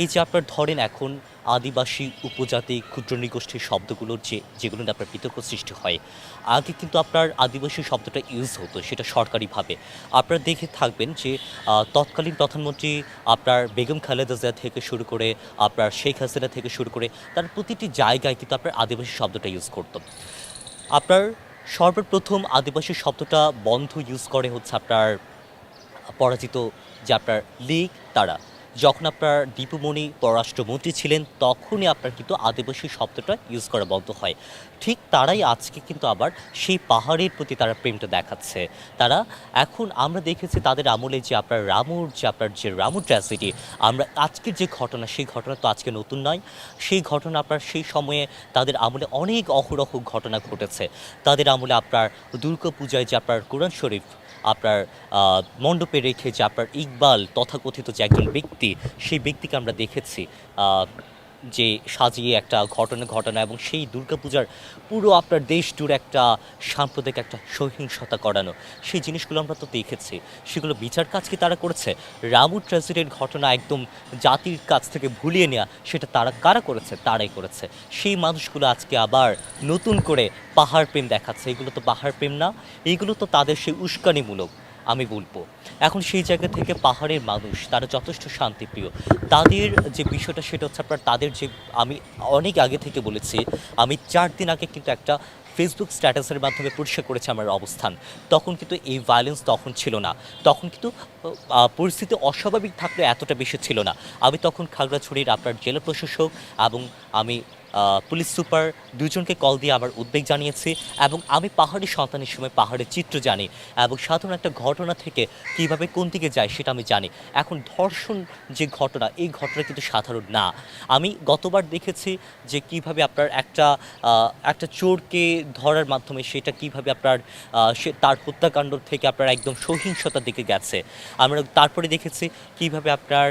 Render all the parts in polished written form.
এই যে আপনার ধরেন এখন আদিবাসী, উপজাতি, ক্ষুদ্র নৃগোষ্ঠীর শব্দগুলোর যেগুলো নিয়ে আপনার বিতর্ক সৃষ্টি হয়, আগে কিন্তু আপনার আদিবাসী শব্দটা ইউজ হতো সেটা সরকারিভাবে। আপনারা দেখে থাকবেন যে তৎকালীন প্রধানমন্ত্রী আপনার বেগম খালেদা জিয়া থেকে শুরু করে আপনার শেখ হাসিনা থেকে শুরু করে তার প্রতিটি জায়গায় কিন্তু আপনার আদিবাসী শব্দটা ইউজ করত। আপনার সর্বপ্রথম আদিবাসী শব্দটা বন্ধ ইউজ করে হচ্ছে আপনার পরাজিত যে আপনার লীগ তারা। যখন আপনার দীপুমণি পররাষ্ট্রমন্ত্রী ছিলেন তখনই আপনার কিন্তু আদিবাসী শব্দটা ইউজ করা বন্ধ হয়। ঠিক তারাই আজকে কিন্তু আবার সেই পাহাড়ের প্রতি তারা প্রেমটা দেখাচ্ছে। তারা এখন আমরা দেখেছি তাদের আমলে যে আপনার রামুর ট্র্যাজেডি, আমরা আজকের যে ঘটনা সেই ঘটনা তো আজকে নতুন নয়। সেই ঘটনা আপনার সেই সময়ে তাদের আমলে অনেক অহরহ ঘটনা ঘটেছে। তাদের আমলে আপনার দুর্গাপূজায় যে আপনার কোরআন শরীফ আপনার মণ্ডপে রেখে যে আপনার ইকবাল তথাকথিত যে একজন ব্যক্তি, সেই ব্যক্তিকে আমরা দেখেছি যে সাজিয়ে একটা ঘটনা এবং সেই দুর্গাপূজার পুরো আপনার দেশ জুড়ে একটা সাম্প্রদায়িক একটা সহিংসতা করানো, সেই জিনিসগুলো আমরা তো দেখেছি। সেগুলো বিচার কাজ কি তারা করেছে? রামু ট্র্যাজেডির ঘটনা একদম জাতির কাছ থেকে ভুলিয়ে নেওয়া, সেটা তারা কারা করেছে? তারাই করেছে। সেই মানুষগুলো আজকে আবার নতুন করে পাহাড় প্রেম দেখাচ্ছে। এগুলো তো পাহাড় প্রেম না, এইগুলো তো তাদের সেই উস্কানিমূলক আমি বলবো। এখন সেই জায়গা থেকে পাহাড়ের মানুষ তারা যথেষ্ট শান্তিপ্রিয়। তাদের যে বিষয়টা সেটা হচ্ছে আপনার তাদের যে, আমি অনেক আগে থেকে বলেছি, আমি 4 দিন আগে কিন্তু একটা ফেসবুক স্ট্যাটাসের মাধ্যমে পরিষ্কার করেছি আমার অবস্থান। তখন কিন্তু এই ভায়োলেন্স তখন ছিল না। তখন কিন্তু পরিস্থিতি অস্বাভাবিক থাকলে এতটা বেশি ছিল না। আমি তখন খাগড়াছড়ির আপনার জেলা প্রশাসক এবং আমি পুলিশ সুপার দুজনকে কল দিয়ে আমার উদ্বেগ জানিয়েছি এবং আমি পাহাড়ি সন্তানের সময় পাহাড়ের চিত্র জানি এবং সাধারণ একটা ঘটনা থেকে কিভাবে কোন দিকে যায় সেটা আমি জানি। এখন ধর্ষণ যে ঘটনা, এই ঘটনা কিন্তু সাধারণ না। আমি গতবার দেখেছি যে কিভাবে আপনার একটা চোরকে ধরার মাধ্যমে সেটা কিভাবে আপনার সে তার হত্যাকাণ্ড থেকে আপনার একদম সহিংসতার দিকে গেছে। আমরা তারপরে দেখেছি কিভাবে আপনার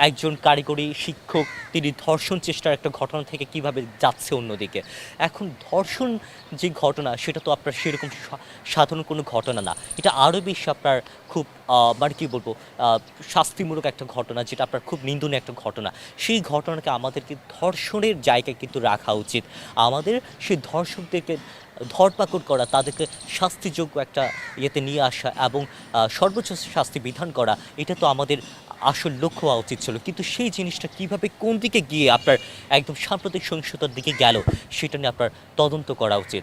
একজন কারিগরি শিক্ষক তিনি ধর্ষণ চেষ্টার একটা ঘটনা থেকে কিভাবে যাচ্ছে অন্যদিকে। এখন ধর্ষণ যে ঘটনা সেটা তো আপনার সেরকম সাধারণ কোনো ঘটনা না। এটা আরও বেশি আপনার খুব মানে কী বলবো, শাস্তিমূলক একটা ঘটনা, যেটা আপনার খুব নিন্দনীয় একটা ঘটনা। সেই ঘটনাকে আমাদেরকে ধর্ষণের জায়গায় কিন্তু রাখা উচিত। আমাদের সেই ধর্ষকদেরকে ধরপাকড় করা, তাদেরকে শাস্তিযোগ্য একটা ইয়েতে নিয়ে আসা এবং সর্বোচ্চ শাস্তি বিধান করা, এটা তো আমাদের আসল লক্ষ্য হওয়া উচিত ছিল। কিন্তু সেই জিনিসটা কিভাবে কোন দিকে গিয়ে আপনার একদম সাম্প্রদায়িক সহিংসতার দিকে গেল, সেটা নিয়ে আপনার তদন্ত করা উচিত।